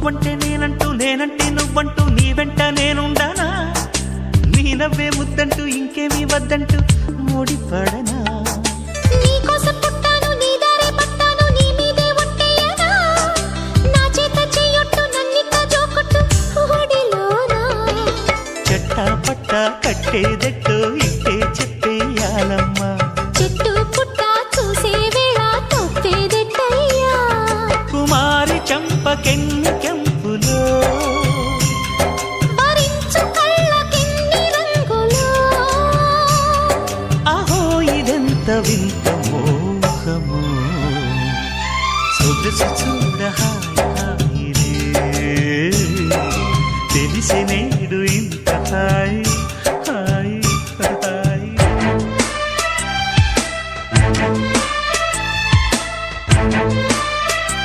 నువ్వంటే నేనంటూ నేనంటే నువ్వంటూ నీ వెంట నేనుండానా నీ నవ్వే ముద్దంటూ ఇంకేమీ వద్దంటూ ముడిపడనా నీకోసం పుట్టాను నీ దారే పట్టాను నీ మీదే ఒట్టేయనా నా చేత చెయ్యొట్టు నన్నిక జోకొట్టు ఓడిలోనా చెట్టా పట్టా కట్టేదెట్టో ఇట్టే చెప్పేయాలమ్మా చెట్టు పుట్ట చూసే వేళ తప్పేదెట్టయ్యా కుమారి చంపకెన్ని కెంపులో భరించు కళ్ళకెన్ని రంగులో అహో ఇదెంత వింత మోహము సొగసు చూడ హాయి హాయిరే తెలిసి నేడు ఇంత హాయి